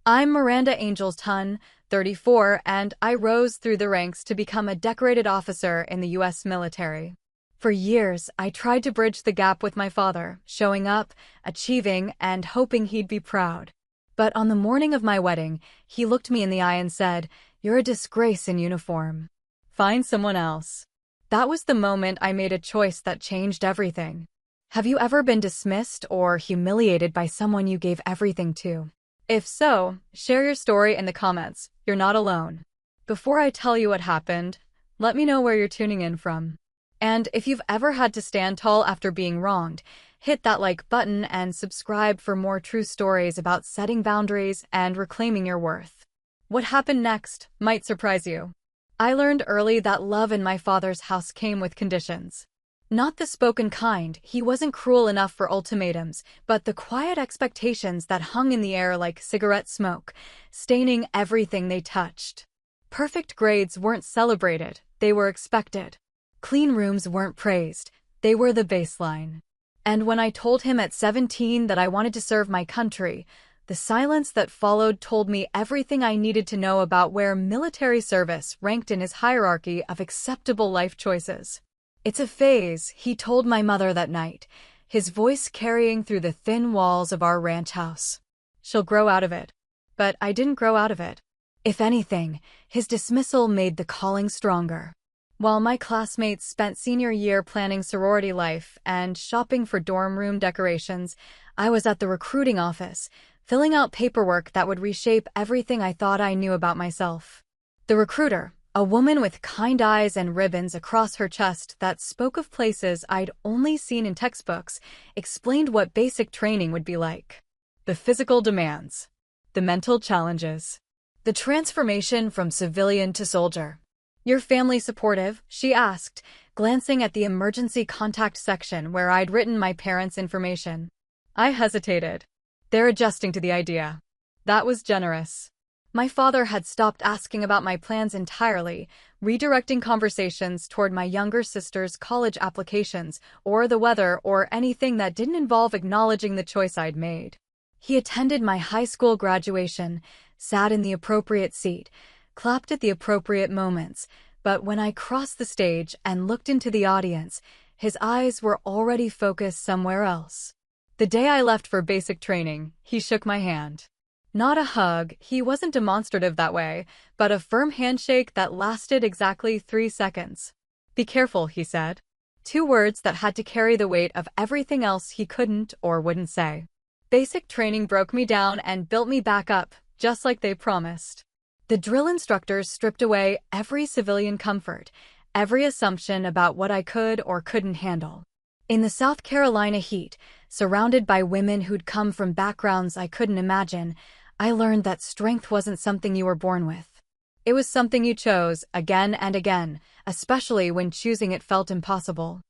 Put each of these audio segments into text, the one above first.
I'm Miranda Angels-Tunn, 34, and I rose through the ranks to become a decorated officer in the U.S. military. For years, I tried to bridge the gap with my father, showing up, achieving, and hoping he'd be proud. But on the morning of my wedding, he looked me in the eye and said, "You're a disgrace in uniform. Find someone else." That was the moment I made a choice that changed everything. Have you ever been dismissed or humiliated by someone you gave everything to? If so, share your story in the comments. You're not alone. Before I tell you what happened, let me know where you're tuning in from. And if you've ever had to stand tall after being wronged, hit that like button and subscribe for more true stories about setting boundaries and reclaiming your worth. What happened next might surprise you. I learned early that love in my father's house came with conditions. Not the spoken kind, he wasn't cruel enough for ultimatums, but the quiet expectations that hung in the air like cigarette smoke, staining everything they touched. Perfect grades weren't celebrated, they were expected. Clean rooms weren't praised, they were the baseline. And when I told him at 17 that I wanted to serve my country, the silence that followed told me everything I needed to know about where military service ranked in his hierarchy of acceptable life choices. "It's a phase," he told my mother that night, his voice carrying through the thin walls of our ranch house. "She'll grow out of it." But I didn't grow out of it. If anything, his dismissal made the calling stronger. While my classmates spent senior year planning sorority life and shopping for dorm room decorations, I was at the recruiting office, filling out paperwork that would reshape everything I thought I knew about myself. The recruiter, a woman with kind eyes and ribbons across her chest that spoke of places I'd only seen in textbooks, explained what basic training would be like. The physical demands. The mental challenges. The transformation from civilian to soldier. "Your family supportive?" she asked, glancing at the emergency contact section where I'd written my parents' information. I hesitated. They're adjusting to the idea. That was generous. My father had stopped asking about my plans entirely, redirecting conversations toward my younger sister's college applications, or the weather, or anything that didn't involve acknowledging the choice I'd made. He attended my high school graduation, sat in the appropriate seat, clapped at the appropriate moments, but when I crossed the stage and looked into the audience, his eyes were already focused somewhere else. The day I left for basic training, he shook my hand. Not a hug, he wasn't demonstrative that way, but a firm handshake that lasted exactly 3 seconds. "Be careful," he said. 2 words that had to carry the weight of everything else he couldn't or wouldn't say. Basic training broke me down and built me back up, just like they promised. The drill instructors stripped away every civilian comfort, every assumption about what I could or couldn't handle. In the South Carolina heat, surrounded by women who'd come from backgrounds I couldn't imagine, I learned that strength wasn't something you were born with. It was something you chose again and again, especially when choosing it felt impossible.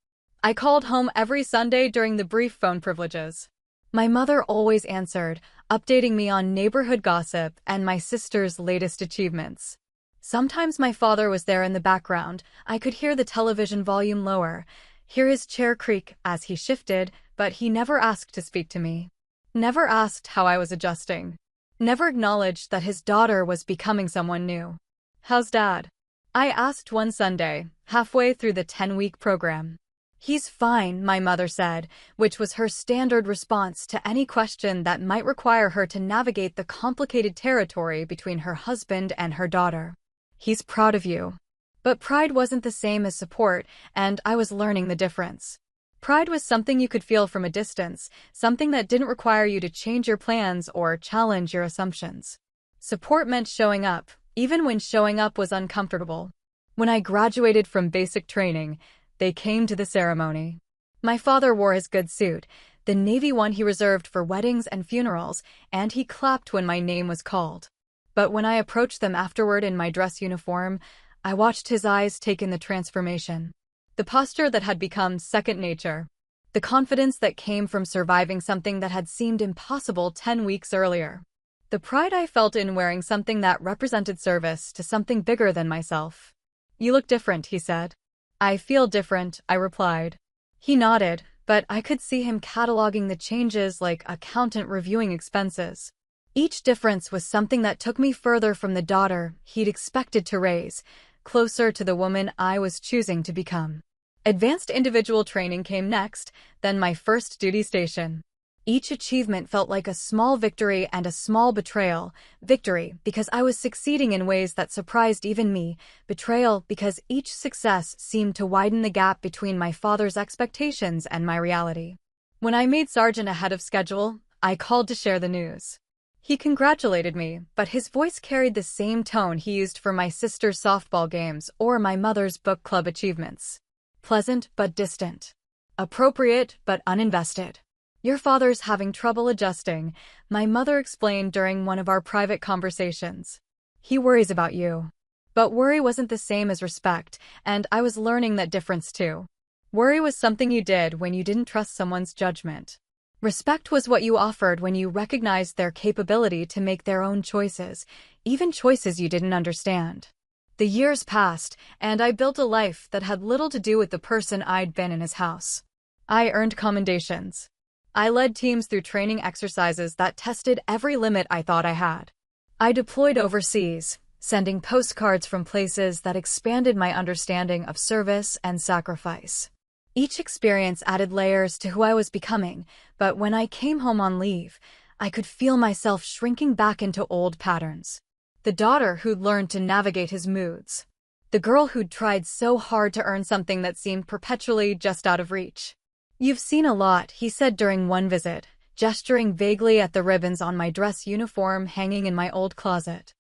I called home every Sunday during the brief phone privileges. My mother always answered, updating me on neighborhood gossip and my sister's latest achievements. Sometimes my father was there in the background. I could hear the television volume lower, hear his chair creak as he shifted, but he never asked to speak to me. Never asked how I was adjusting. Never acknowledged that his daughter was becoming someone new. "How's Dad?" I asked one Sunday, halfway through the 10-week program. "He's fine," my mother said, which was her standard response to any question that might require her to navigate the complicated territory between her husband and her daughter. "He's proud of you." But pride wasn't the same as support, and I was learning the difference. Pride was something you could feel from a distance, something that didn't require you to change your plans or challenge your assumptions. Support meant showing up, even when showing up was uncomfortable. When I graduated from basic training, they came to the ceremony. My father wore his good suit, the navy one he reserved for weddings and funerals, and he clapped when my name was called. But when I approached them afterward in my dress uniform, I watched his eyes take in the transformation. The posture that had become second nature. The confidence that came from surviving something that had seemed impossible 10 weeks earlier. The pride I felt in wearing something that represented service to something bigger than myself. "You look different," he said. "I feel different," I replied. He nodded, but I could see him cataloging the changes like accountant reviewing expenses. Each difference was something that took me further from the daughter he'd expected to raise, closer to the woman I was choosing to become. Advanced individual training came next, then my first duty station. Each achievement felt like a small victory and a small betrayal. Victory, because I was succeeding in ways that surprised even me. Betrayal, because each success seemed to widen the gap between my father's expectations and my reality. When I made sergeant ahead of schedule, I called to share the news. He congratulated me, but his voice carried the same tone he used for my sister's softball games or my mother's book club achievements. Pleasant but distant. Appropriate but uninvested. "Your father's having trouble adjusting," my mother explained during one of our private conversations. "He worries about you." But worry wasn't the same as respect, and I was learning that difference too. Worry was something you did when you didn't trust someone's judgment. Respect was what you offered when you recognized their capability to make their own choices, even choices you didn't understand. The years passed, and I built a life that had little to do with the person I'd been in his house. I earned commendations. I led teams through training exercises that tested every limit I thought I had. I deployed overseas, sending postcards from places that expanded my understanding of service and sacrifice. Each experience added layers to who I was becoming, but when I came home on leave, I could feel myself shrinking back into old patterns. The daughter who'd learned to navigate his moods. The girl who'd tried so hard to earn something that seemed perpetually just out of reach. "You've seen a lot," he said during one visit, gesturing vaguely at the ribbons on my dress uniform hanging in my old closet.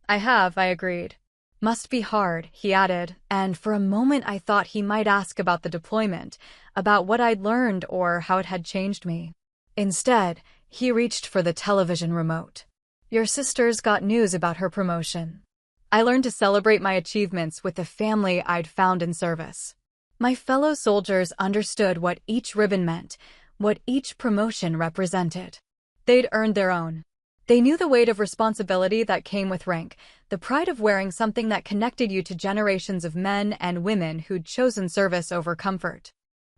"I have," I agreed. "Must be hard," he added, and for a moment I thought he might ask about the deployment, about what I'd learned or how it had changed me. Instead, he reached for the television remote. "Your sister's got news about her promotion." I learned to celebrate my achievements with the family I'd found in service. My fellow soldiers understood what each ribbon meant, what each promotion represented. They'd earned their own. They knew the weight of responsibility that came with rank, the pride of wearing something that connected you to generations of men and women who'd chosen service over comfort.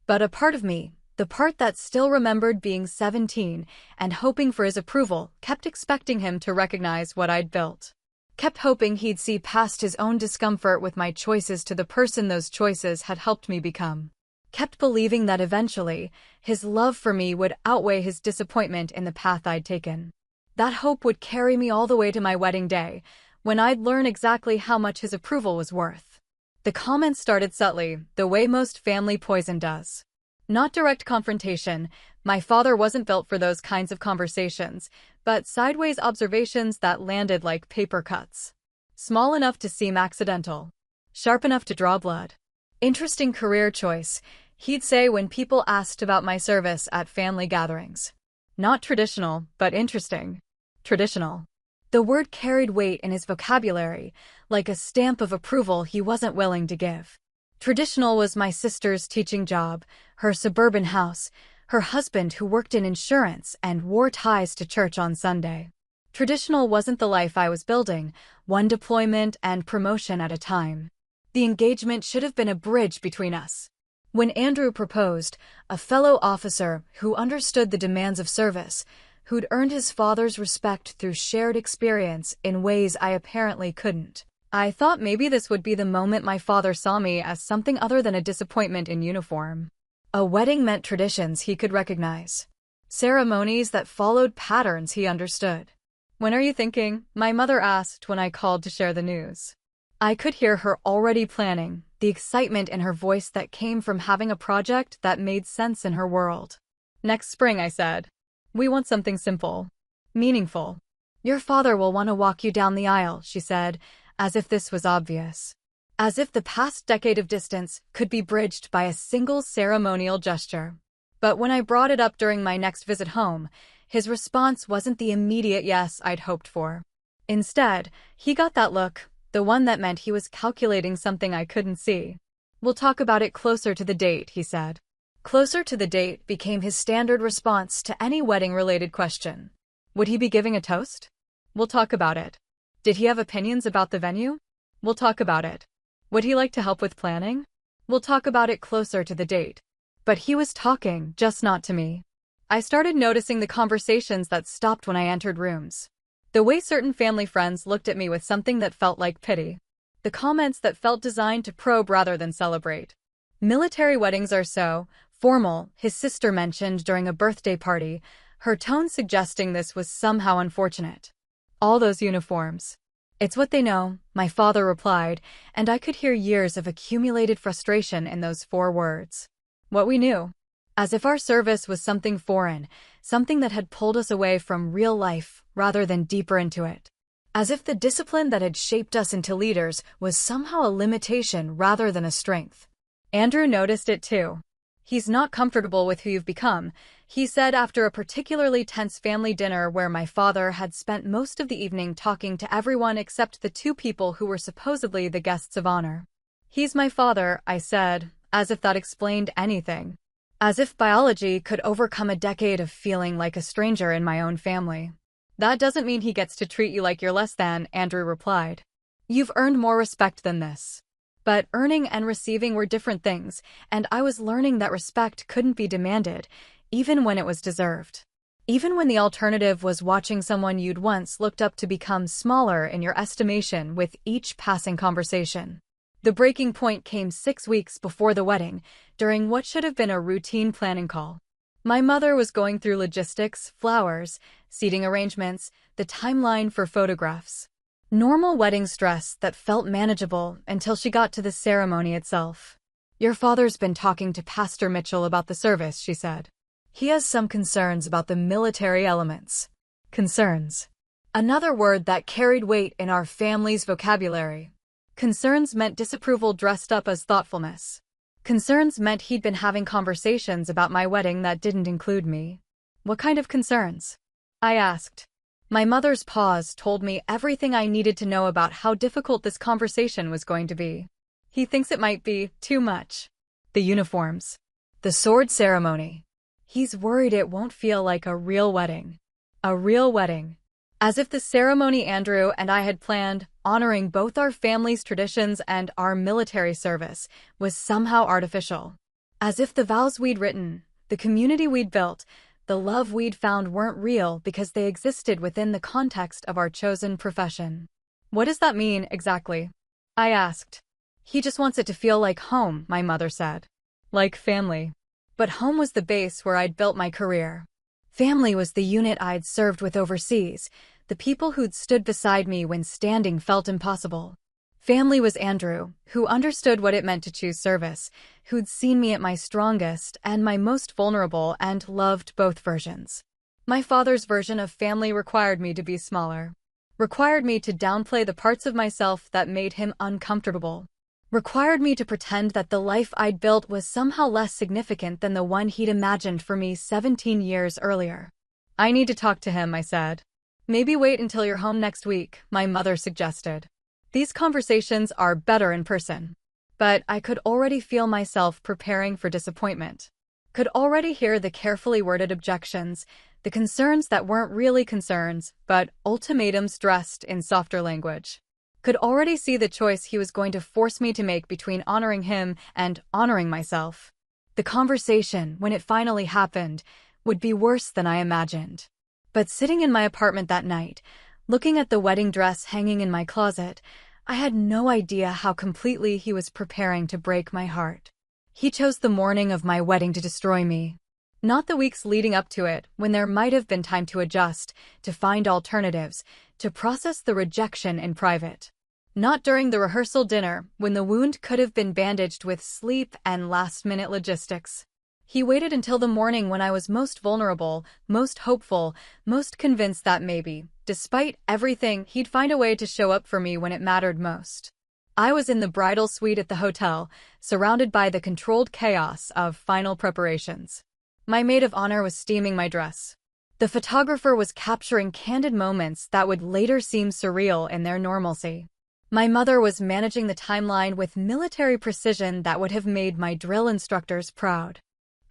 But a part of me, the part that still remembered being 17 and hoping for his approval, kept expecting him to recognize what I'd built. Kept hoping he'd see past his own discomfort with my choices to the person those choices had helped me become. Kept believing that eventually, his love for me would outweigh his disappointment in the path I'd taken. That hope would carry me all the way to my wedding day, when I'd learn exactly how much his approval was worth. The comments started subtly, the way most family poison does. Not direct confrontation, my father wasn't built for those kinds of conversations, but sideways observations that landed like paper cuts. Small enough to seem accidental. Sharp enough to draw blood. "Interesting career choice," he'd say when people asked about my service at family gatherings. "Not traditional, but interesting." Traditional. The word carried weight in his vocabulary, like a stamp of approval he wasn't willing to give. Traditional was my sister's teaching job, her suburban house, her husband who worked in insurance and wore ties to church on Sunday. Traditional wasn't the life I was building, one deployment and promotion at a time. The engagement should have been a bridge between us. When Andrew proposed, a fellow officer who understood the demands of service, who'd earned his father's respect through shared experience in ways I apparently couldn't, I thought maybe this would be the moment my father saw me as something other than a disappointment in uniform. A wedding meant traditions he could recognize. Ceremonies that followed patterns he understood. "When are you thinking?" my mother asked when I called to share the news. I could hear her already planning, the excitement in her voice that came from having a project that made sense in her world. "Next spring," I said. "We want something simple. Meaningful." "Your father will want to walk you down the aisle," she said, as if this was obvious. As if the past decade of distance could be bridged by a single ceremonial gesture. But when I brought it up during my next visit home, his response wasn't the immediate yes I'd hoped for. Instead, he got that look, the one that meant he was calculating something I couldn't see. "We'll talk about it closer to the date," he said. Closer to the date became his standard response to any wedding-related question. Would he be giving a toast? "We'll talk about it." Did he have opinions about the venue? "We'll talk about it." Would he like to help with planning? "We'll talk about it closer to the date." But he was talking, just not to me. I started noticing the conversations that stopped when I entered rooms. The way certain family friends looked at me with something that felt like pity. The comments that felt designed to probe rather than celebrate. Military weddings are so formal, his sister mentioned during a birthday party, her tone suggesting this was somehow unfortunate. All those uniforms. It's what they know, my father replied, and I could hear years of accumulated frustration in those 4 words. What we knew. As if our service was something foreign, something that had pulled us away from real life rather than deeper into it. As if the discipline that had shaped us into leaders was somehow a limitation rather than a strength. Andrew noticed it too. He's not comfortable with who you've become, he said after a particularly tense family dinner where my father had spent most of the evening talking to everyone except the 2 people who were supposedly the guests of honor. He's my father, I said, as if that explained anything. As if biology could overcome a decade of feeling like a stranger in my own family. That doesn't mean he gets to treat you like you're less than, Andrew replied. You've earned more respect than this. But earning and receiving were different things, and I was learning that respect couldn't be demanded, even when it was deserved. Even when the alternative was watching someone you'd once looked up to become smaller in your estimation with each passing conversation. The breaking point came 6 weeks before the wedding, during what should have been a routine planning call. My mother was going through logistics, flowers, seating arrangements, the timeline for photographs. Normal wedding stress that felt manageable until she got to the ceremony itself. Your father's been talking to Pastor Mitchell about the service, she said. He has some concerns about the military elements. Concerns. Another word that carried weight in our family's vocabulary. Concerns meant disapproval dressed up as thoughtfulness. Concerns meant he'd been having conversations about my wedding that didn't include me. What kind of concerns? I asked. My mother's pause told me everything I needed to know about how difficult this conversation was going to be. He thinks it might be too much. The uniforms. The sword ceremony. He's worried it won't feel like a real wedding. A real wedding. As if the ceremony Andrew and I had planned, honoring both our family's traditions and our military service, was somehow artificial. As if the vows we'd written, the community we'd built, the love we'd found weren't real because they existed within the context of our chosen profession. What does that mean, exactly? I asked. He just wants it to feel like home, my mother said. Like family. But home was the base where I'd built my career. Family was the unit I'd served with overseas, the people who'd stood beside me when standing felt impossible. Family was Andrew, who understood what it meant to choose service, who'd seen me at my strongest and my most vulnerable and loved both versions. My father's version of family required me to be smaller. Required me to downplay the parts of myself that made him uncomfortable. Required me to pretend that the life I'd built was somehow less significant than the one he'd imagined for me 17 years earlier. I need to talk to him, I said. Maybe wait until you're home next week, my mother suggested. These conversations are better in person. But I could already feel myself preparing for disappointment. Could already hear the carefully worded objections, the concerns that weren't really concerns, but ultimatums dressed in softer language. Could already see the choice he was going to force me to make between honoring him and honoring myself. The conversation, when it finally happened, would be worse than I imagined. But sitting in my apartment that night, looking at the wedding dress hanging in my closet, I had no idea how completely he was preparing to break my heart. He chose the morning of my wedding to destroy me. Not the weeks leading up to it, when there might have been time to adjust, to find alternatives, to process the rejection in private. Not during the rehearsal dinner, when the wound could have been bandaged with sleep and last-minute logistics. He waited until the morning when I was most vulnerable, most hopeful, most convinced that maybe, despite everything, he'd find a way to show up for me when it mattered most. I was in the bridal suite at the hotel, surrounded by the controlled chaos of final preparations. My maid of honor was steaming my dress. The photographer was capturing candid moments that would later seem surreal in their normalcy. My mother was managing the timeline with military precision that would have made my drill instructors proud.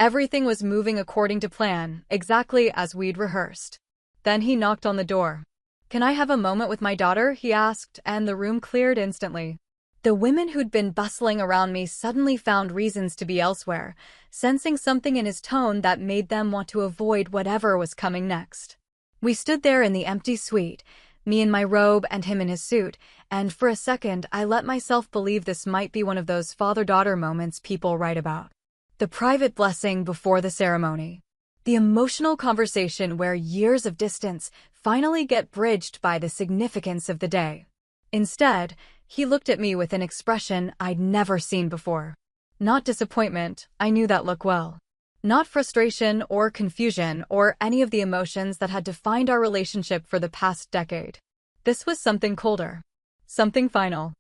Everything was moving according to plan, exactly as we'd rehearsed. Then he knocked on the door. "Can I have a moment with my daughter?" he asked, and the room cleared instantly. The women who'd been bustling around me suddenly found reasons to be elsewhere, sensing something in his tone that made them want to avoid whatever was coming next. We stood there in the empty suite, Me in my robe and him in his suit, and for a second I let myself believe this might be one of those father-daughter moments people write about. The private blessing before the ceremony. The emotional conversation where years of distance finally get bridged by the significance of the day. Instead, he looked at me with an expression I'd never seen before. Not disappointment, I knew that look well. Not frustration or confusion or any of the emotions that had defined our relationship for the past decade. This was something colder. Something final.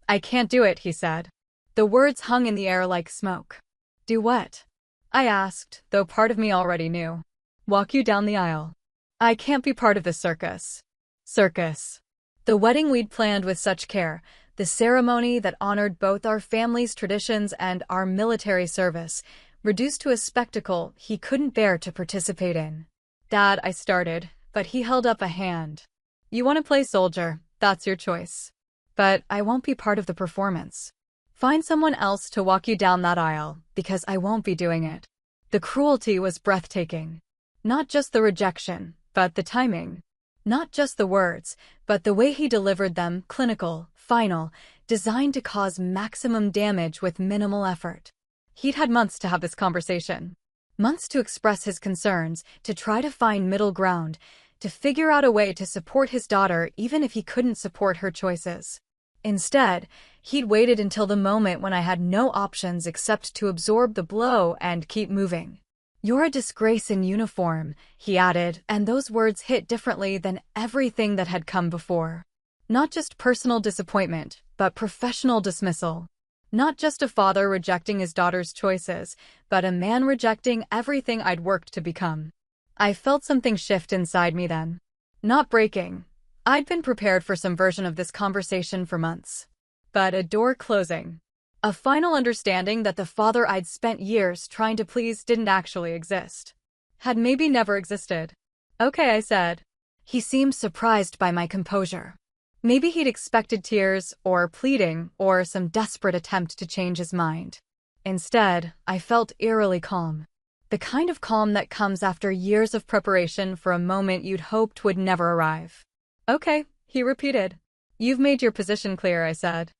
I can't do it, he said. The words hung in the air like smoke. Do what? I asked, though part of me already knew. Walk you down the aisle. I can't be part of this circus. Circus. The wedding we'd planned with such care, the ceremony that honored both our family's traditions and our military service, reduced to a spectacle he couldn't bear to participate in. Dad, I started, but he held up a hand. You want to play soldier, that's your choice. But I won't be part of the performance. Find someone else to walk you down that aisle, because I won't be doing it. The cruelty was breathtaking. Not just the rejection, but the timing. Not just the words, but the way he delivered them, clinical, final, designed to cause maximum damage with minimal effort. He'd had months to have this conversation. Months to express his concerns, to try to find middle ground, to figure out a way to support his daughter even if he couldn't support her choices. Instead, he'd waited until the moment when I had no options except to absorb the blow and keep moving. You're a disgrace in uniform, he added, and those words hit differently than everything that had come before. Not just personal disappointment, but professional dismissal. Not just a father rejecting his daughter's choices, but a man rejecting everything I'd worked to become. I felt something shift inside me then. Not breaking. I'd been prepared for some version of this conversation for months. But a door closing. A final understanding that the father I'd spent years trying to please didn't actually exist. Had maybe never existed. Okay, I said. He seemed surprised by my composure. Maybe he'd expected tears, or pleading, or some desperate attempt to change his mind. Instead, I felt eerily calm. The kind of calm that comes after years of preparation for a moment you'd hoped would never arrive. Okay, he repeated. You've made your position clear, I said.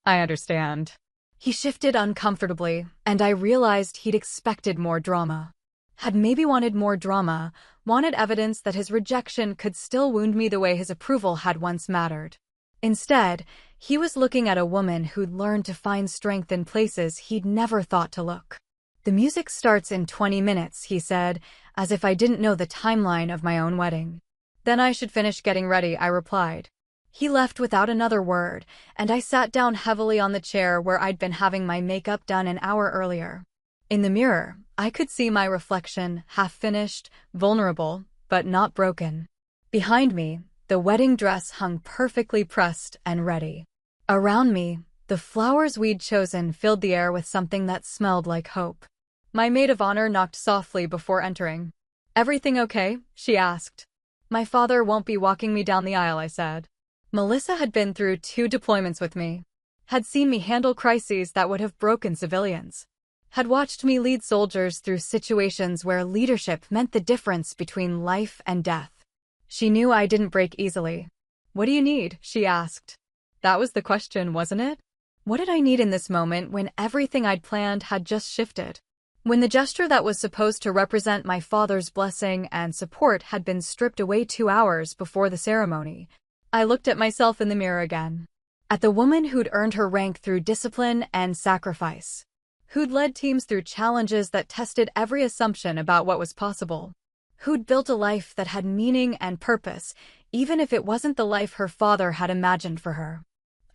I understand. He shifted uncomfortably, and I realized he'd expected more drama. Had maybe wanted more drama, wanted evidence that his rejection could still wound me the way his approval had once mattered. Instead, he was looking at a woman who'd learned to find strength in places he'd never thought to look. The music starts in 20 minutes, he said, as if I didn't know the timeline of my own wedding. Then I should finish getting ready, I replied. He left without another word, and I sat down heavily on the chair where I'd been having my makeup done an hour earlier. In the mirror, I could see my reflection, half-finished, vulnerable, but not broken. Behind me, the wedding dress hung perfectly pressed and ready. Around me, the flowers we'd chosen filled the air with something that smelled like hope. My maid of honor knocked softly before entering. Everything okay? She asked. My father won't be walking me down the aisle, I said. Melissa had been through 2 deployments with me. Had seen me handle crises that would have broken civilians. Had watched me lead soldiers through situations where leadership meant the difference between life and death. She knew I didn't break easily. What do you need? She asked. That was the question, wasn't it? What did I need in this moment when everything I'd planned had just shifted? When the gesture that was supposed to represent my father's blessing and support had been stripped away 2 hours before the ceremony, I looked at myself in the mirror again. At the woman who'd earned her rank through discipline and sacrifice. Who'd led teams through challenges that tested every assumption about what was possible. Who'd built a life that had meaning and purpose, even if it wasn't the life her father had imagined for her.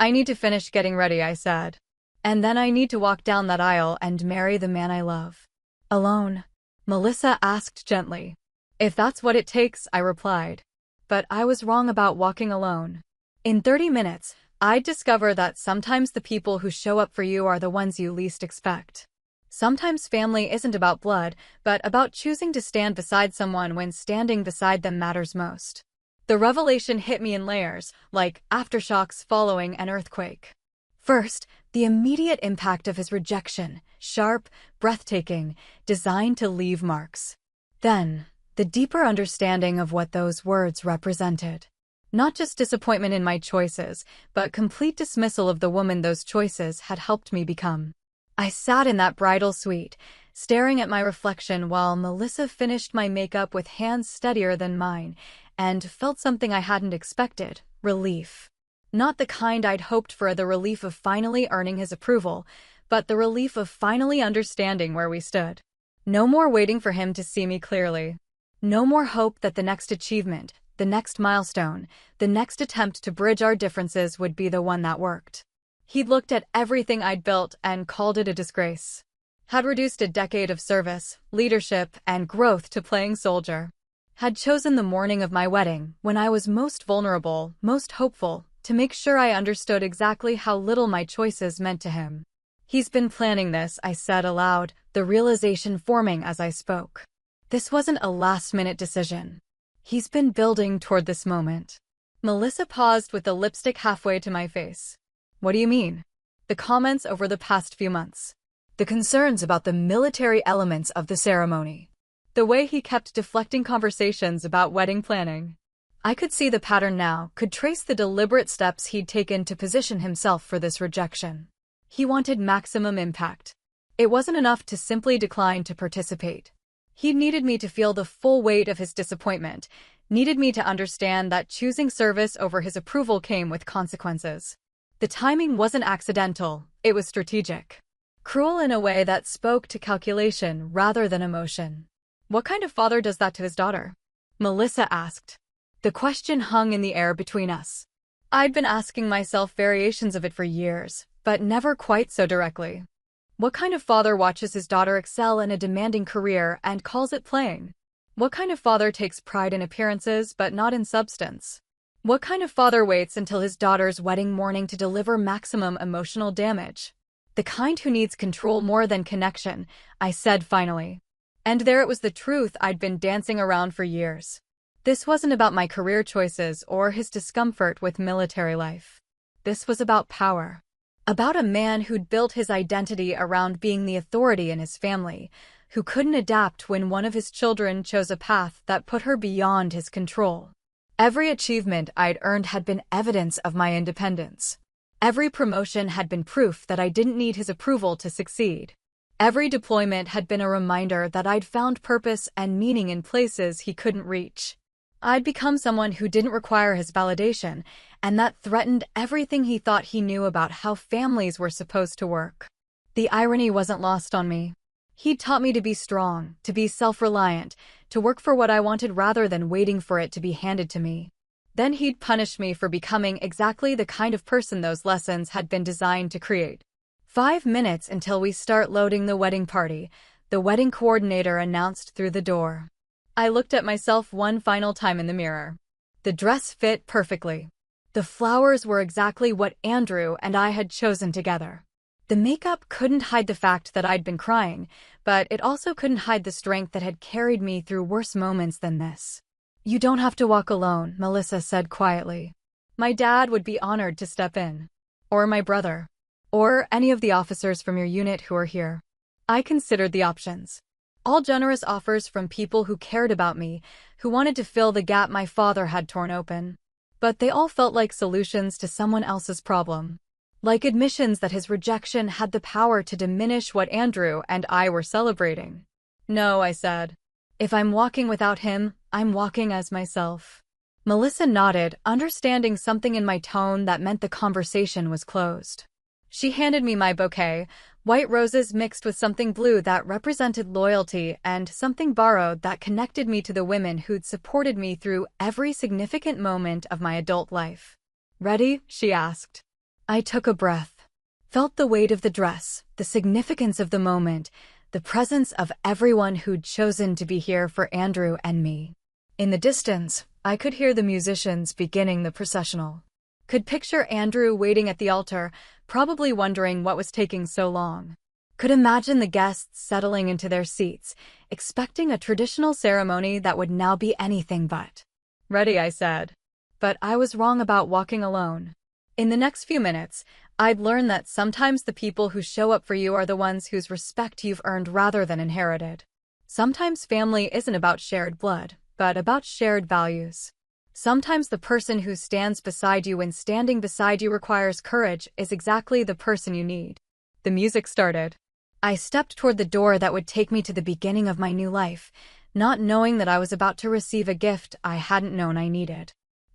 I need to finish getting ready, I said. And then I need to walk down that aisle and marry the man I love. Alone? Melissa asked gently. If that's what it takes, I replied. But I was wrong about walking alone. In 30 minutes, I'd discover that sometimes the people who show up for you are the ones you least expect. Sometimes family isn't about blood, but about choosing to stand beside someone when standing beside them matters most. The revelation hit me in layers, like aftershocks following an earthquake. First, the immediate impact of his rejection, sharp, breathtaking, designed to leave marks. Then, the deeper understanding of what those words represented. Not just disappointment in my choices, but complete dismissal of the woman those choices had helped me become. I sat in that bridal suite, staring at my reflection while Melissa finished my makeup with hands steadier than mine, and felt something I hadn't expected: relief. Not the kind I'd hoped for, the relief of finally earning his approval, but the relief of finally understanding where we stood. No more waiting for him to see me clearly. No more hope that the next achievement, the next milestone, the next attempt to bridge our differences would be the one that worked. He'd looked at everything I'd built and called it a disgrace. Had reduced a decade of service, leadership, and growth to playing soldier. Had chosen the morning of my wedding, when I was most vulnerable, most hopeful, to make sure I understood exactly how little my choices meant to him. He's been planning this, I said aloud, the realization forming as I spoke. This wasn't a last-minute decision. He's been building toward this moment. Melissa paused with the lipstick halfway to my face. What do you mean? The comments over the past few months. The concerns about the military elements of the ceremony. The way he kept deflecting conversations about wedding planning. I could see the pattern now, could trace the deliberate steps he'd taken to position himself for this rejection. He wanted maximum impact. It wasn't enough to simply decline to participate. He needed me to feel the full weight of his disappointment, needed me to understand that choosing service over his approval came with consequences. The timing wasn't accidental, it was strategic. Cruel in a way that spoke to calculation rather than emotion. What kind of father does that to his daughter? Melissa asked. The question hung in the air between us. I'd been asking myself variations of it for years, but never quite so directly. What kind of father watches his daughter excel in a demanding career and calls it playing? What kind of father takes pride in appearances but not in substance? What kind of father waits until his daughter's wedding morning to deliver maximum emotional damage? The kind who needs control more than connection, I said finally. And there it was, the truth I'd been dancing around for years. This wasn't about my career choices or his discomfort with military life. This was about power. About a man who'd built his identity around being the authority in his family, who couldn't adapt when one of his children chose a path that put her beyond his control. Every achievement I'd earned had been evidence of my independence. Every promotion had been proof that I didn't need his approval to succeed. Every deployment had been a reminder that I'd found purpose and meaning in places he couldn't reach. I'd become someone who didn't require his validation, and that threatened everything he thought he knew about how families were supposed to work. The irony wasn't lost on me. He'd taught me to be strong, to be self-reliant, to work for what I wanted rather than waiting for it to be handed to me. Then he'd punished me for becoming exactly the kind of person those lessons had been designed to create. 5 minutes until we start loading the wedding party, the wedding coordinator announced through the door. I looked at myself one final time in the mirror. The dress fit perfectly. The flowers were exactly what Andrew and I had chosen together. The makeup couldn't hide the fact that I'd been crying, but it also couldn't hide the strength that had carried me through worse moments than this. You don't have to walk alone, Melissa said quietly. My dad would be honored to step in. Or my brother. Or any of the officers from your unit who are here. I considered the options. All generous offers from people who cared about me, who wanted to fill the gap my father had torn open. But they all felt like solutions to someone else's problem. Like admissions that his rejection had the power to diminish what Andrew and I were celebrating. No, I said. If I'm walking without him, I'm walking as myself. Melissa nodded, understanding something in my tone that meant the conversation was closed. She handed me my bouquet, white roses mixed with something blue that represented loyalty and something borrowed that connected me to the women who'd supported me through every significant moment of my adult life. Ready? She asked. I took a breath, felt the weight of the dress, the significance of the moment, the presence of everyone who'd chosen to be here for Andrew and me. In the distance, I could hear the musicians beginning the processional. Could picture Andrew waiting at the altar, probably wondering what was taking so long. Could imagine the guests settling into their seats, expecting a traditional ceremony that would now be anything but. Ready, I said. But I was wrong about walking alone. In the next few minutes, I'd learn that sometimes the people who show up for you are the ones whose respect you've earned rather than inherited. Sometimes family isn't about shared blood, but about shared values. Sometimes the person who stands beside you when standing beside you requires courage is exactly the person you need. The music started. I stepped toward the door that would take me to the beginning of my new life, not knowing that I was about to receive a gift I hadn't known I needed.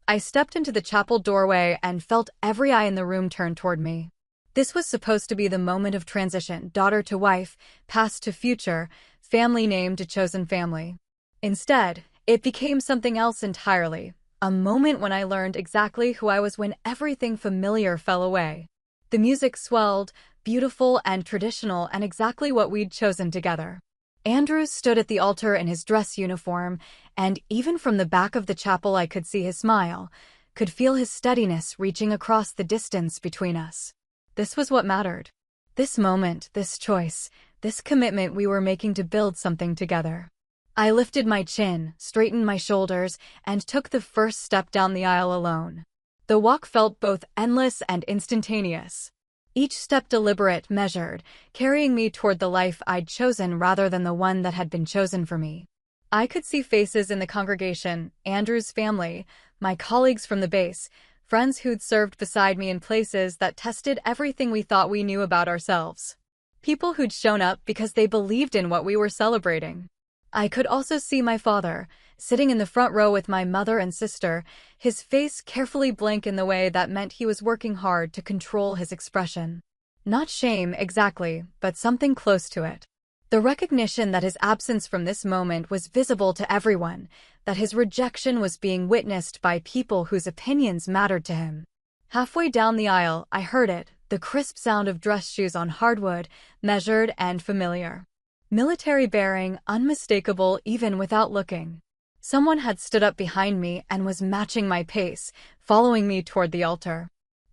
I stepped into the chapel doorway and felt every eye in the room turn toward me. This was supposed to be the moment of transition, daughter to wife, past to future, family name to chosen family. Instead, it became something else entirely, a moment when I learned exactly who I was when everything familiar fell away. The music swelled, beautiful and traditional, and exactly what we'd chosen together. Andrew stood at the altar in his dress uniform, and even from the back of the chapel I could see his smile, could feel his steadiness reaching across the distance between us. This was what mattered. This moment, this choice, this commitment we were making to build something together. I lifted my chin, straightened my shoulders, and took the first step down the aisle alone. The walk felt both endless and instantaneous. Each step deliberate, measured, carrying me toward the life I'd chosen rather than the one that had been chosen for me. I could see faces in the congregation, Andrew's family, my colleagues from the base, friends who'd served beside me in places that tested everything we thought we knew about ourselves. People who'd shown up because they believed in what we were celebrating. I could also see my father, sitting in the front row with my mother and sister, his face carefully blank in the way that meant he was working hard to control his expression. Not shame, exactly, but something close to it. The recognition that his absence from this moment was visible to everyone, that his rejection was being witnessed by people whose opinions mattered to him. Halfway down the aisle, I heard it, the crisp sound of dress shoes on hardwood, measured and familiar. Military bearing, unmistakable even without looking. Someone had stood up behind me and was matching my pace, following me toward the altar.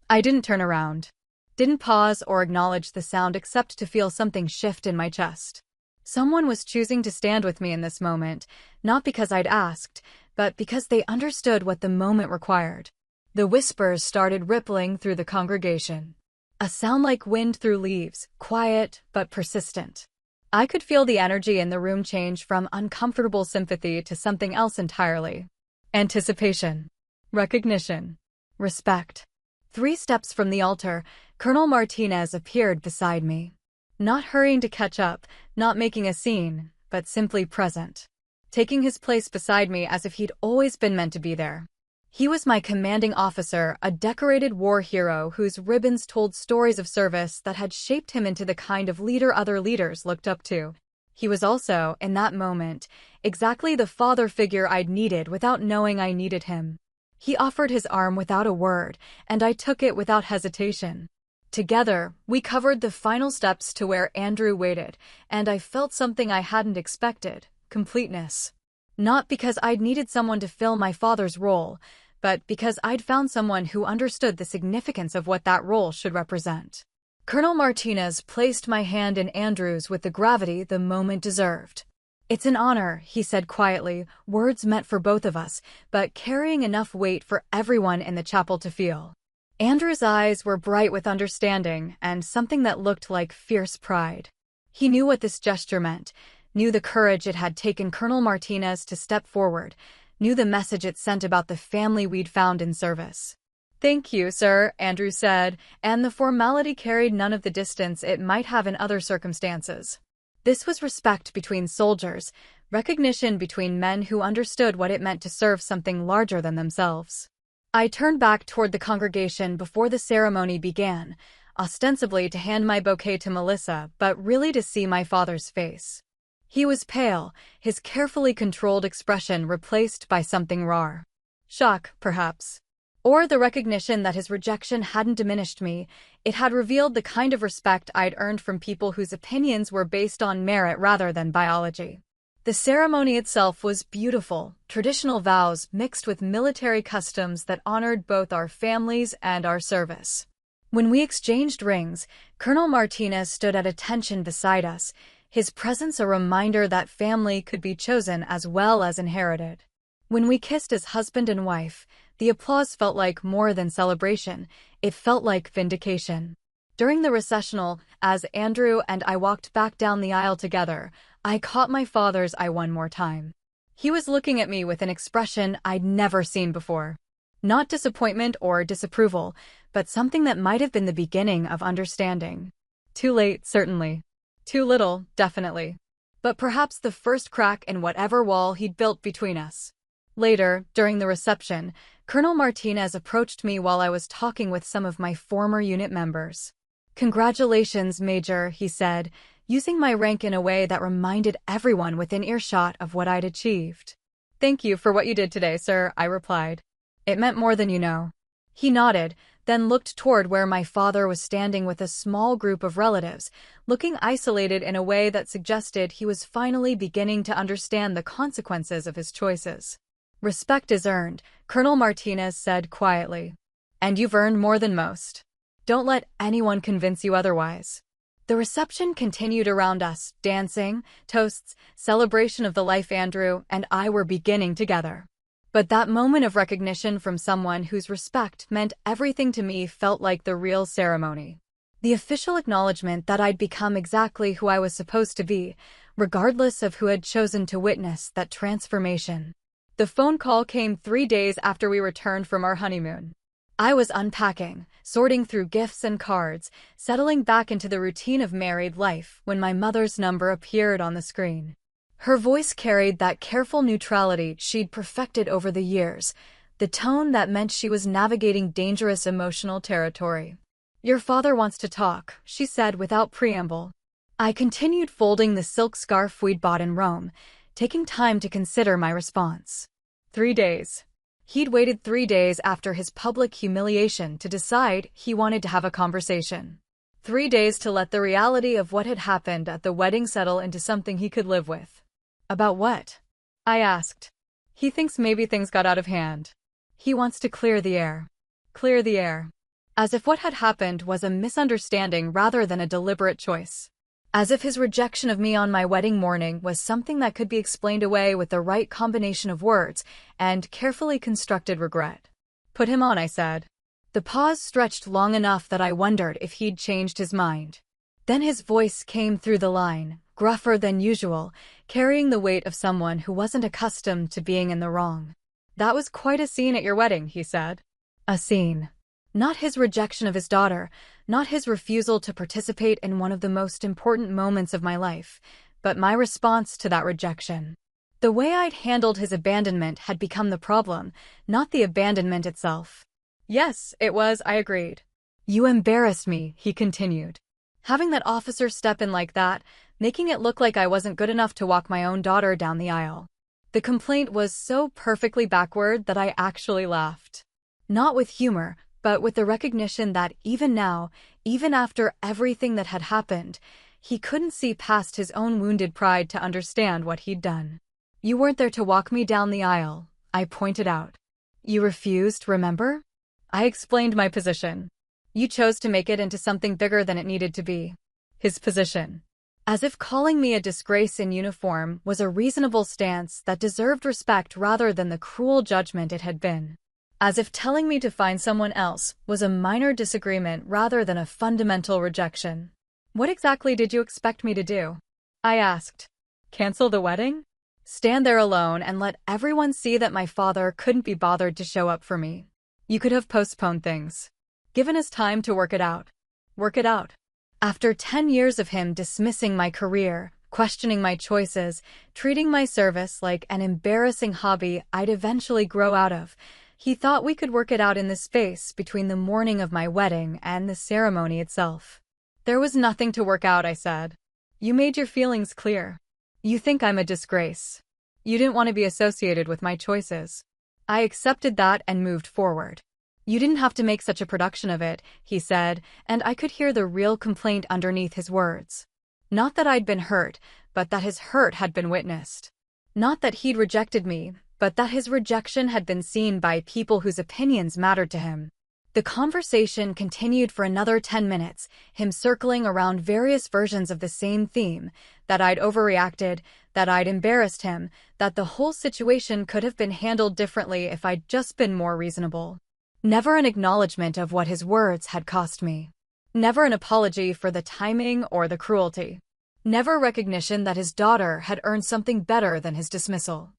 I didn't turn around. Didn't pause or acknowledge the sound except to feel something shift in my chest. Someone was choosing to stand with me in this moment, not because I'd asked, but because they understood what the moment required. The whispers started rippling through the congregation. A sound like wind through leaves, quiet but persistent. I could feel the energy in the room change from uncomfortable sympathy to something else entirely. Anticipation. Recognition. Respect. 3 steps from the altar, Colonel Martinez appeared beside me. Not hurrying to catch up, not making a scene, but simply present. Taking his place beside me as if he'd always been meant to be there. He was my commanding officer, a decorated war hero whose ribbons told stories of service that had shaped him into the kind of leader other leaders looked up to. He was also, in that moment, exactly the father figure I'd needed without knowing I needed him. He offered his arm without a word, and I took it without hesitation. Together, we covered the final steps to where Andrew waited, and I felt something I hadn't expected, completeness. Not because I'd needed someone to fill my father's role, but because I'd found someone who understood the significance of what that role should represent. Colonel Martinez placed my hand in Andrew's with the gravity the moment deserved. "It's an honor," he said quietly, words meant for both of us, but carrying enough weight for everyone in the chapel to feel. Andrew's eyes were bright with understanding and something that looked like fierce pride. He knew what this gesture meant, knew the courage it had taken Colonel Martinez to step forward, knew the message it sent about the family we'd found in service. "Thank you, sir," Andrew said, and the formality carried none of the distance it might have in other circumstances. This was respect between soldiers, recognition between men who understood what it meant to serve something larger than themselves. I turned back toward the congregation before the ceremony began, ostensibly to hand my bouquet to Melissa, but really to see my father's face. He was pale, his carefully controlled expression replaced by something raw. Shock, perhaps. Or the recognition that his rejection hadn't diminished me, it had revealed the kind of respect I'd earned from people whose opinions were based on merit rather than biology. The ceremony itself was beautiful, traditional vows mixed with military customs that honored both our families and our service. When we exchanged rings, Colonel Martinez stood at attention beside us, his presence a reminder that family could be chosen as well as inherited. When we kissed as husband and wife, the applause felt like more than celebration, it felt like vindication. During the recessional, as Andrew and I walked back down the aisle together, I caught my father's eye one more time. He was looking at me with an expression I'd never seen before. Not disappointment or disapproval, but something that might have been the beginning of understanding. Too late, certainly. Too little, definitely. But perhaps the first crack in whatever wall he'd built between us. Later, during the reception, Colonel Martinez approached me while I was talking with some of my former unit members. "Congratulations, Major," he said, using my rank in a way that reminded everyone within earshot of what I'd achieved. "Thank you for what you did today, sir," I replied. "It meant more than you know." He nodded, then looked toward where my father was standing with a small group of relatives, looking isolated in a way that suggested he was finally beginning to understand the consequences of his choices. "Respect is earned," Colonel Martinez said quietly. "And you've earned more than most. Don't let anyone convince you otherwise." The reception continued around us, dancing, toasts, celebration of the life Andrew and I were beginning together. But that moment of recognition from someone whose respect meant everything to me felt like the real ceremony. The official acknowledgement that I'd become exactly who I was supposed to be, regardless of who had chosen to witness that transformation. The phone call came 3 days after we returned from our honeymoon. I was unpacking, sorting through gifts and cards, settling back into the routine of married life when my mother's number appeared on the screen. Her voice carried that careful neutrality she'd perfected over the years, the tone that meant she was navigating dangerous emotional territory. "Your father wants to talk," she said without preamble. I continued folding the silk scarf we'd bought in Rome, taking time to consider my response. 3 days. He'd waited 3 days after his public humiliation to decide he wanted to have a conversation. 3 days to let the reality of what had happened at the wedding settle into something he could live with. "About what?" I asked. "He thinks maybe things got out of hand. He wants to clear the air." Clear the air. As if what had happened was a misunderstanding rather than a deliberate choice. As if his rejection of me on my wedding morning was something that could be explained away with the right combination of words and carefully constructed regret. "Put him on," I said. The pause stretched long enough that I wondered if he'd changed his mind. Then his voice came through the line, gruffer than usual, carrying the weight of someone who wasn't accustomed to being in the wrong. "That was quite a scene at your wedding," he said. A scene. Not his rejection of his daughter, not his refusal to participate in one of the most important moments of my life, but my response to that rejection. The way I'd handled his abandonment had become the problem, not the abandonment itself. "Yes, it was," I agreed. "You embarrassed me," he continued. "Having that officer step in like that, making it look like I wasn't good enough to walk my own daughter down the aisle." The complaint was so perfectly backward that I actually laughed. Not with humor, but with the recognition that even now, even after everything that had happened, he couldn't see past his own wounded pride to understand what he'd done. "You weren't there to walk me down the aisle," I pointed out. "You refused, remember?" I explained my position. "You chose to make it into something bigger than it needed to be." His position. As if calling me a disgrace in uniform was a reasonable stance that deserved respect rather than the cruel judgment it had been. As if telling me to find someone else was a minor disagreement rather than a fundamental rejection. "What exactly did you expect me to do?" I asked. "Cancel the wedding? Stand there alone and let everyone see that my father couldn't be bothered to show up for me? You could have postponed things. Given us time to work it out." Work it out. After 10 years of him dismissing my career, questioning my choices, treating my service like an embarrassing hobby I'd eventually grow out of, he thought we could work it out in the space between the morning of my wedding and the ceremony itself. "There was nothing to work out," I said. "You made your feelings clear. You think I'm a disgrace. You didn't want to be associated with my choices." I accepted that and moved forward. "You didn't have to make such a production of it," he said, and I could hear the real complaint underneath his words. Not that I'd been hurt, but that his hurt had been witnessed. Not that he'd rejected me, but that his rejection had been seen by people whose opinions mattered to him. The conversation continued for another 10 minutes, him circling around various versions of the same theme, that I'd overreacted, that I'd embarrassed him, that the whole situation could have been handled differently if I'd just been more reasonable. Never an acknowledgement of what his words had cost me. Never an apology for the timing or the cruelty. Never recognition that his daughter had earned something better than his dismissal.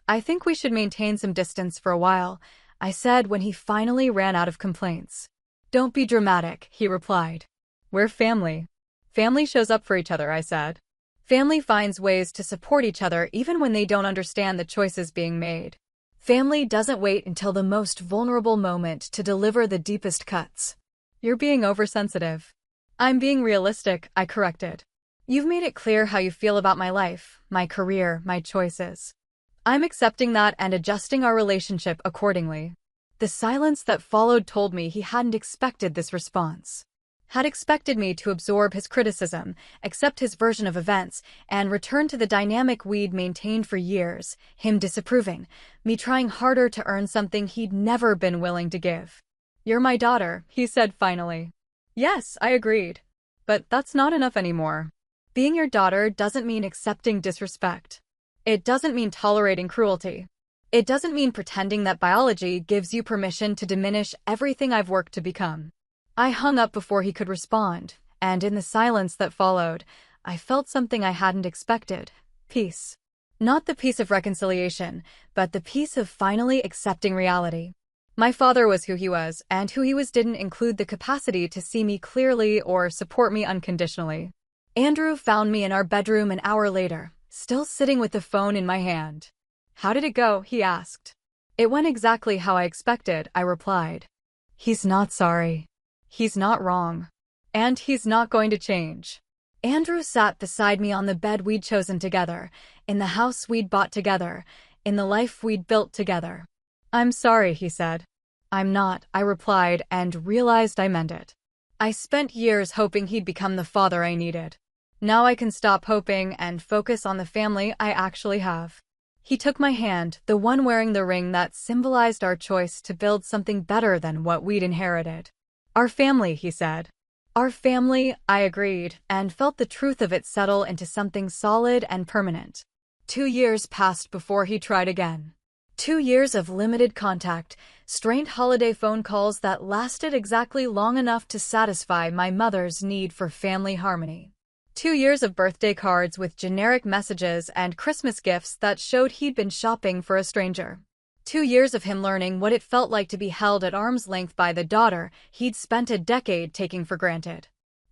I think we should maintain some distance for a while, I said when he finally ran out of complaints. Don't be dramatic, he replied. We're family. Family shows up for each other, I said. Family finds ways to support each other even when they don't understand the choices being made. Family doesn't wait until the most vulnerable moment to deliver the deepest cuts. You're being oversensitive. I'm being realistic, I corrected. You've made it clear how you feel about my life, my career, my choices. I'm accepting that and adjusting our relationship accordingly. The silence that followed told me he hadn't expected this response. Had expected me to absorb his criticism, accept his version of events, and return to the dynamic we'd maintained for years, him disapproving, me trying harder to earn something he'd never been willing to give. You're my daughter, he said finally. Yes, I agreed. But that's not enough anymore. Being your daughter doesn't mean accepting disrespect. It doesn't mean tolerating cruelty. It doesn't mean pretending that biology gives you permission to diminish everything I've worked to become. I hung up before he could respond, and in the silence that followed, I felt something I hadn't expected. Peace. Not the peace of reconciliation, but the peace of finally accepting reality. My father was who he was, and who he was didn't include the capacity to see me clearly or support me unconditionally. Andrew found me in our bedroom an hour later, still sitting with the phone in my hand. How did it go? He asked. It went exactly how I expected, I replied. He's not sorry. He's not wrong. And he's not going to change. Andrew sat beside me on the bed we'd chosen together, in the house we'd bought together, in the life we'd built together. I'm sorry, he said. I'm not, I replied, and realized I meant it. I spent years hoping he'd become the father I needed. Now I can stop hoping and focus on the family I actually have. He took my hand, the one wearing the ring that symbolized our choice to build something better than what we'd inherited. Our family, he said. Our family, I agreed, and felt the truth of it settle into something solid and permanent. 2 years passed before he tried again. 2 years of limited contact, strained holiday phone calls that lasted exactly long enough to satisfy my mother's need for family harmony. 2 years of birthday cards with generic messages and Christmas gifts that showed he'd been shopping for a stranger. 2 years of him learning what it felt like to be held at arm's length by the daughter he'd spent a decade taking for granted.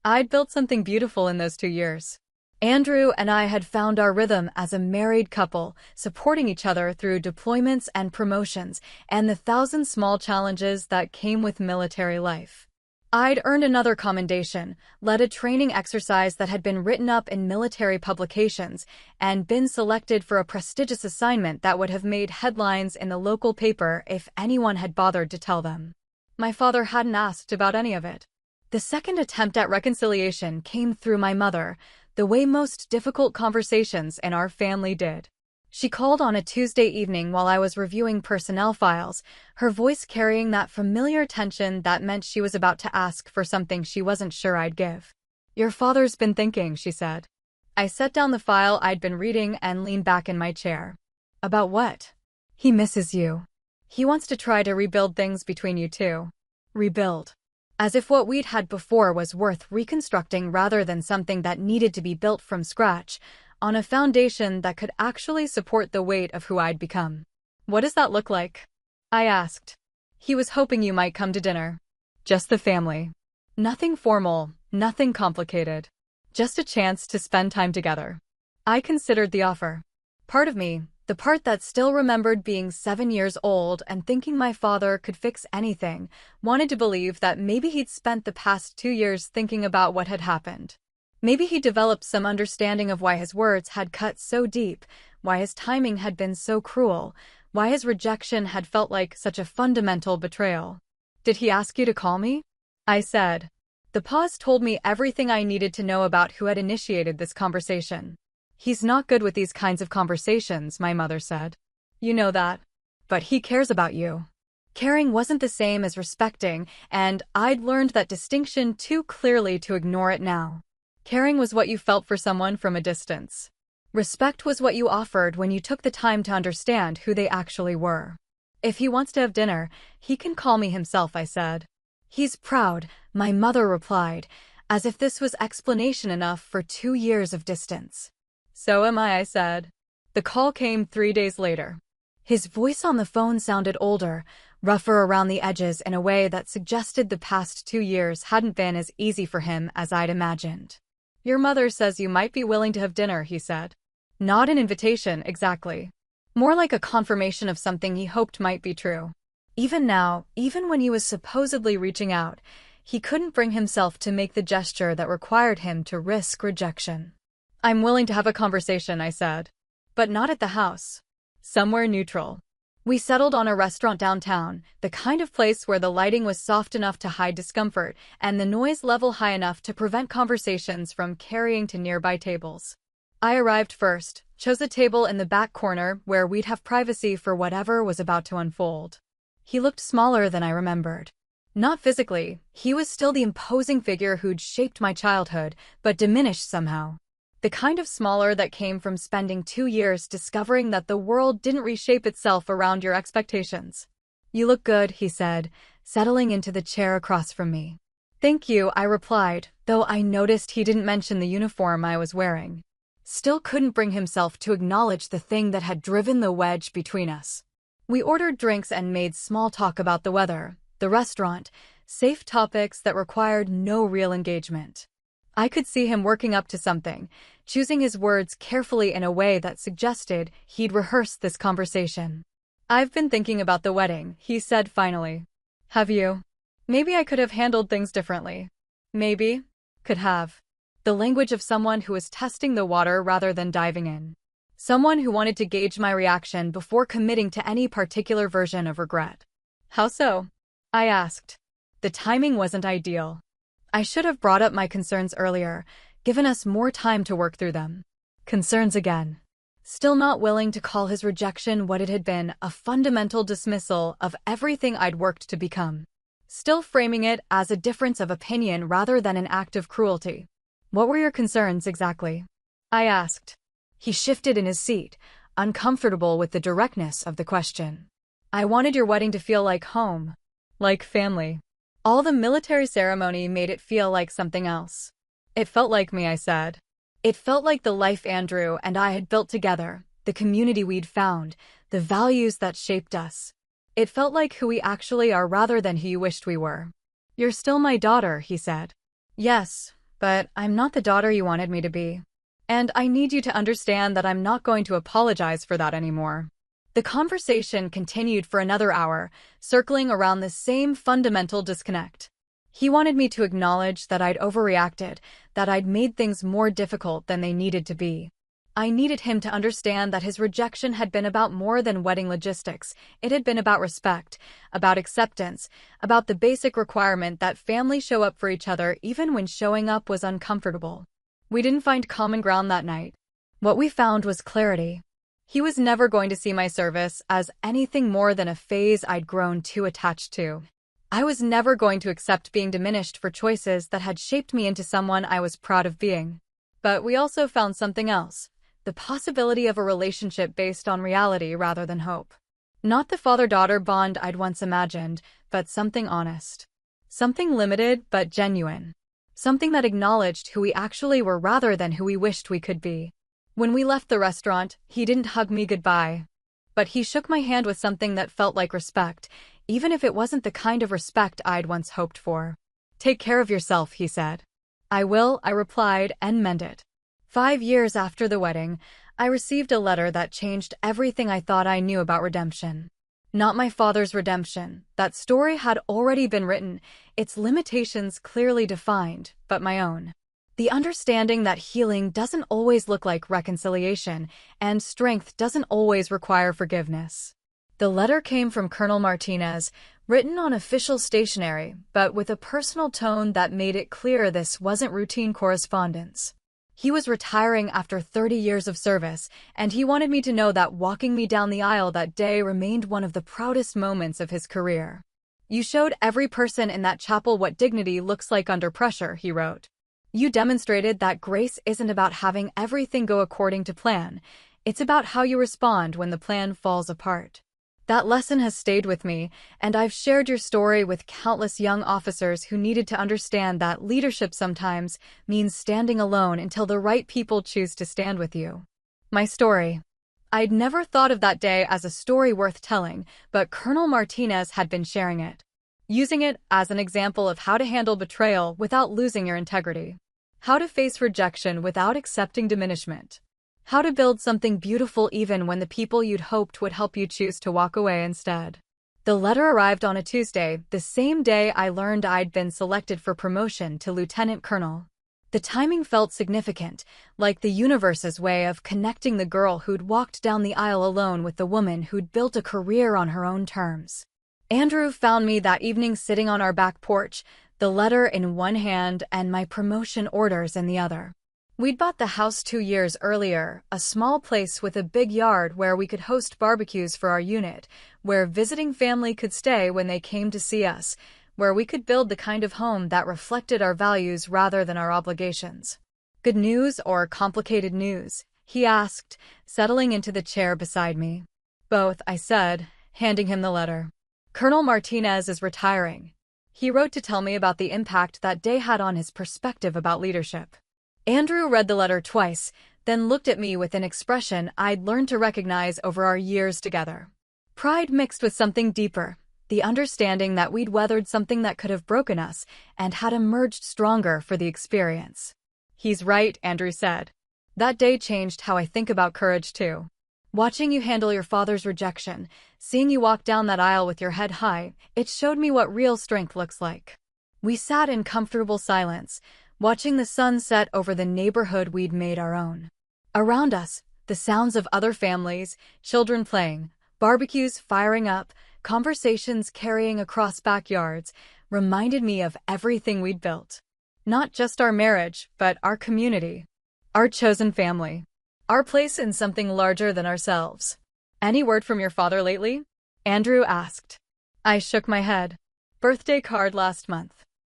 I'd built something beautiful in those 2 years. Andrew and I had found our rhythm as a married couple, supporting each other through deployments and promotions and the 1,000 small challenges that came with military life. I'd earned another commendation, led a training exercise that had been written up in military publications, and been selected for a prestigious assignment that would have made headlines in the local paper if anyone had bothered to tell them. My father hadn't asked about any of it. The second attempt at reconciliation came through my mother, the way most difficult conversations in our family did. She called on a Tuesday evening while I was reviewing personnel files, her voice carrying that familiar tension that meant she was about to ask for something she wasn't sure I'd give. Your father's been thinking, she said. I set down the file I'd been reading and leaned back in my chair. About what? He misses you. He wants to try to rebuild things between you two. Rebuild. As if what we'd had before was worth reconstructing rather than something that needed to be built from scratch, on a foundation that could actually support the weight of who I'd become. What does that look like? I asked. He was hoping you might come to dinner. Just the family. Nothing formal, nothing complicated. Just a chance to spend time together. I considered the offer. Part of me, the part that still remembered being 7 years old and thinking my father could fix anything, wanted to believe that maybe he'd spent the past 2 years thinking about what had happened. Maybe he developed some understanding of why his words had cut so deep, why his timing had been so cruel, why his rejection had felt like such a fundamental betrayal. Did he ask you to call me? I said. The pause told me everything I needed to know about who had initiated this conversation. He's not good with these kinds of conversations, my mother said. You know that. But he cares about you. Caring wasn't the same as respecting, and I'd learned that distinction too clearly to ignore it now. Caring was what you felt for someone from a distance. Respect was what you offered when you took the time to understand who they actually were. If he wants to have dinner, he can call me himself, I said. He's proud, my mother replied, as if this was explanation enough for 2 years of distance. So am I said. The call came 3 days later. His voice on the phone sounded older, rougher around the edges in a way that suggested the past 2 years hadn't been as easy for him as I'd imagined. "Your mother says you might be willing to have dinner," he said. Not an invitation, exactly. More like a confirmation of something he hoped might be true. Even now, even when he was supposedly reaching out, he couldn't bring himself to make the gesture that required him to risk rejection. "I'm willing to have a conversation," I said. "But not at the house. Somewhere neutral." We settled on a restaurant downtown, the kind of place where the lighting was soft enough to hide discomfort and the noise level high enough to prevent conversations from carrying to nearby tables. I arrived first, chose a table in the back corner where we'd have privacy for whatever was about to unfold. He looked smaller than I remembered. Not physically, he was still the imposing figure who'd shaped my childhood, but diminished somehow. The kind of smaller that came from spending 2 years discovering that the world didn't reshape itself around your expectations. "You look good," he said, settling into the chair across from me. "Thank you," I replied, though I noticed he didn't mention the uniform I was wearing. Still couldn't bring himself to acknowledge the thing that had driven the wedge between us. We ordered drinks and made small talk about the weather, the restaurant, safe topics that required no real engagement. I could see him working up to something, choosing his words carefully in a way that suggested he'd rehearsed this conversation. "I've been thinking about the wedding," he said finally. "Have you? Maybe I could have handled things differently. Maybe. Could have." The language of someone who was testing the water rather than diving in. Someone who wanted to gauge my reaction before committing to any particular version of regret. "How so?" I asked. The timing wasn't ideal. I should have brought up my concerns earlier, given us more time to work through them. Concerns again. Still not willing to call his rejection what it had been, a fundamental dismissal of everything I'd worked to become. Still framing it as a difference of opinion rather than an act of cruelty. "What were your concerns exactly?" I asked. He shifted in his seat, uncomfortable with the directness of the question. "I wanted your wedding to feel like home. Like family. All the military ceremony made it feel like something else." "It felt like me," I said. "It felt like the life Andrew and I had built together, the community we'd found, the values that shaped us. It felt like who we actually are rather than who you wished we were." "You're still my daughter," he said. "Yes, but I'm not the daughter you wanted me to be. And I need you to understand that I'm not going to apologize for that anymore." The conversation continued for another hour, circling around the same fundamental disconnect. He wanted me to acknowledge that I'd overreacted, that I'd made things more difficult than they needed to be. I needed him to understand that his rejection had been about more than wedding logistics. It had been about respect, about acceptance, about the basic requirement that families show up for each other even when showing up was uncomfortable. We didn't find common ground that night. What we found was clarity. He was never going to see my service as anything more than a phase I'd grown too attached to. I was never going to accept being diminished for choices that had shaped me into someone I was proud of being. But we also found something else, the possibility of a relationship based on reality rather than hope. Not the father-daughter bond I'd once imagined, but something honest. Something limited but genuine. Something that acknowledged who we actually were rather than who we wished we could be. When we left the restaurant, he didn't hug me goodbye. But he shook my hand with something that felt like respect, even if it wasn't the kind of respect I'd once hoped for. "Take care of yourself," he said. "I will," I replied, and meant it. 5 years after the wedding, I received a letter that changed everything I thought I knew about redemption. Not my father's redemption. That story had already been written, its limitations clearly defined, but my own. The understanding that healing doesn't always look like reconciliation, and strength doesn't always require forgiveness. The letter came from Colonel Martinez, written on official stationery, but with a personal tone that made it clear this wasn't routine correspondence. He was retiring after 30 years of service, and he wanted me to know that walking me down the aisle that day remained one of the proudest moments of his career. "You showed every person in that chapel what dignity looks like under pressure," he wrote. "You demonstrated that grace isn't about having everything go according to plan. It's about how you respond when the plan falls apart. That lesson has stayed with me, and I've shared your story with countless young officers who needed to understand that leadership sometimes means standing alone until the right people choose to stand with you." My story. I'd never thought of that day as a story worth telling, but Colonel Martinez had been sharing it, using it as an example of how to handle betrayal without losing your integrity, how to face rejection without accepting diminishment, how to build something beautiful even when the people you'd hoped would help you choose to walk away instead. The letter arrived on a Tuesday, the same day I learned I'd been selected for promotion to lieutenant colonel. The timing felt significant, like the universe's way of connecting the girl who'd walked down the aisle alone with the woman who'd built a career on her own terms. Andrew found me that evening sitting on our back porch, the letter in one hand and my promotion orders in the other. We'd bought the house 2 years earlier, a small place with a big yard where we could host barbecues for our unit, where visiting family could stay when they came to see us, where we could build the kind of home that reflected our values rather than our obligations. Good news or complicated news? He asked, settling into the chair beside me. Both, I said, handing him the letter. Colonel Martinez is retiring. He wrote to tell me about the impact that day had on his perspective about leadership. Andrew read the letter twice, then looked at me with an expression I'd learned to recognize over our years together. Pride mixed with something deeper, the understanding that we'd weathered something that could have broken us and had emerged stronger for the experience. He's right, Andrew said. That day changed how I think about courage too. Watching you handle your father's rejection, seeing you walk down that aisle with your head high, it showed me what real strength looks like. We sat in comfortable silence, watching the sun set over the neighborhood we'd made our own. Around us, the sounds of other families, children playing, barbecues firing up, conversations carrying across backyards, reminded me of everything we'd built. Not just our marriage, but our community, our chosen family, our place in something larger than ourselves. Any word from your father lately? Andrew asked. I shook my head. Birthday card last month.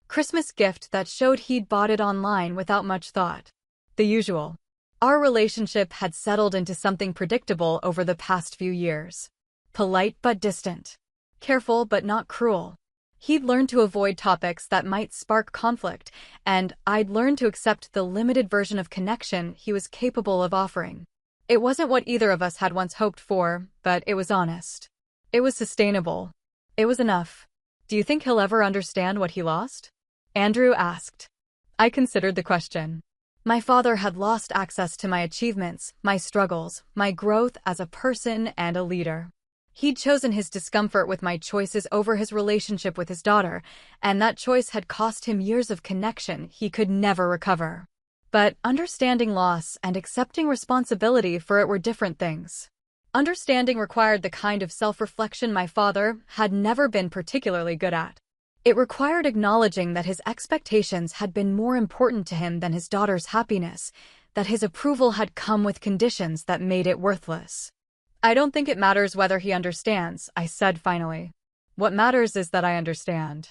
Christmas gift that showed he'd bought it online without much thought. The usual. Our relationship had settled into something predictable over the past few years. Polite but distant. Careful but not cruel. He'd learned to avoid topics that might spark conflict, and I'd learned to accept the limited version of connection he was capable of offering. It wasn't what either of us had once hoped for, but it was honest. It was sustainable. It was enough. Do you think he'll ever understand what he lost? Andrew asked. I considered the question. My father had lost access to my achievements, my struggles, my growth as a person and a leader. He'd chosen his discomfort with my choices over his relationship with his daughter, and that choice had cost him years of connection he could never recover. But understanding loss and accepting responsibility for it were different things. Understanding required the kind of self-reflection my father had never been particularly good at. It required acknowledging that his expectations had been more important to him than his daughter's happiness, that his approval had come with conditions that made it worthless. I don't think it matters whether he understands, I said finally. What matters is that I understand.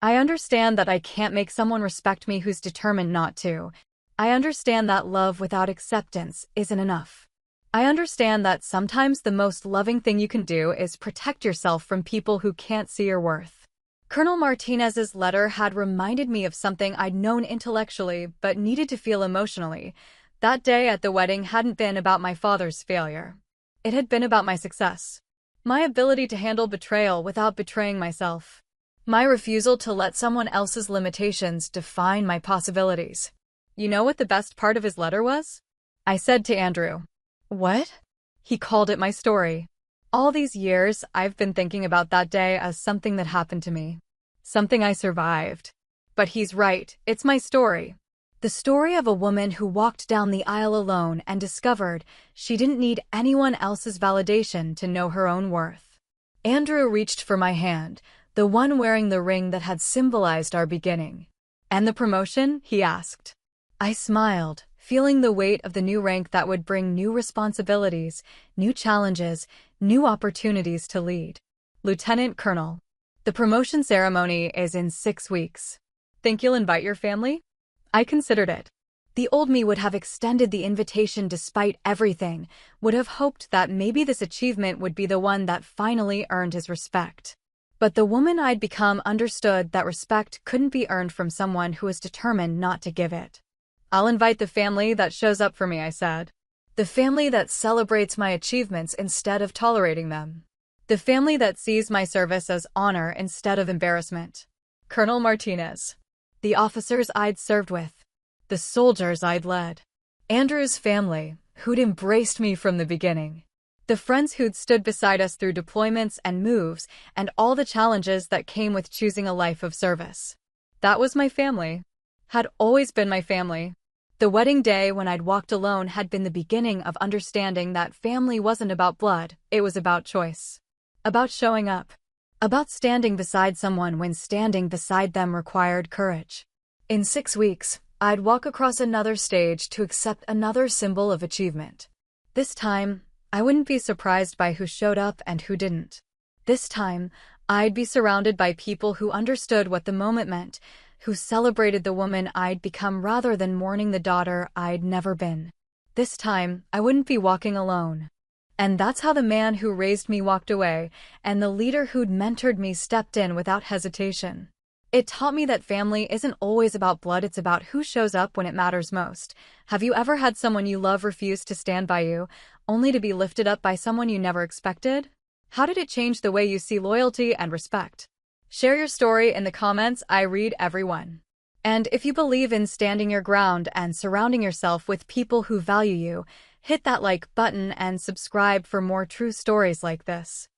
I understand that I can't make someone respect me who's determined not to. I understand that love without acceptance isn't enough. I understand that sometimes the most loving thing you can do is protect yourself from people who can't see your worth. Colonel Martinez's letter had reminded me of something I'd known intellectually but needed to feel emotionally. That day at the wedding hadn't been about my father's failure. It had been about my success. My ability to handle betrayal without betraying myself. My refusal to let someone else's limitations define my possibilities. You know what the best part of his letter was? I said to Andrew. What? He called it my story. All these years, I've been thinking about that day as something that happened to me. Something I survived. But he's right, it's my story. The story of a woman who walked down the aisle alone and discovered she didn't need anyone else's validation to know her own worth. Andrew reached for my hand, the one wearing the ring that had symbolized our beginning. And the promotion? He asked. I smiled, feeling the weight of the new rank that would bring new responsibilities, new challenges, new opportunities to lead. Lieutenant Colonel. The promotion ceremony is in 6 weeks. Think you'll invite your family? I considered it. The old me would have extended the invitation despite everything, would have hoped that maybe this achievement would be the one that finally earned his respect. But the woman I'd become understood that respect couldn't be earned from someone who was determined not to give it. I'll invite the family that shows up for me, I said. The family that celebrates my achievements instead of tolerating them. The family that sees my service as honor instead of embarrassment. Colonel Martinez. The officers I'd served with. The soldiers I'd led. Andrew's family, who'd embraced me from the beginning. The friends who'd stood beside us through deployments and moves, and all the challenges that came with choosing a life of service. That was my family. Had always been my family. The wedding day when I'd walked alone had been the beginning of understanding that family wasn't about blood, it was about choice. About showing up. About standing beside someone when standing beside them required courage. In 6 weeks, I'd walk across another stage to accept another symbol of achievement. This time, I wouldn't be surprised by who showed up and who didn't. This time, I'd be surrounded by people who understood what the moment meant, who celebrated the woman I'd become rather than mourning the daughter I'd never been. This time, I wouldn't be walking alone. And that's how the man who raised me walked away, and the leader who'd mentored me stepped in without hesitation. It taught me that family isn't always about blood, it's about who shows up when it matters most. Have you ever had someone you love refuse to stand by you, only to be lifted up by someone you never expected? How did it change the way you see loyalty and respect? Share your story in the comments, I read every one. And if you believe in standing your ground and surrounding yourself with people who value you, hit that like button and subscribe for more true stories like this.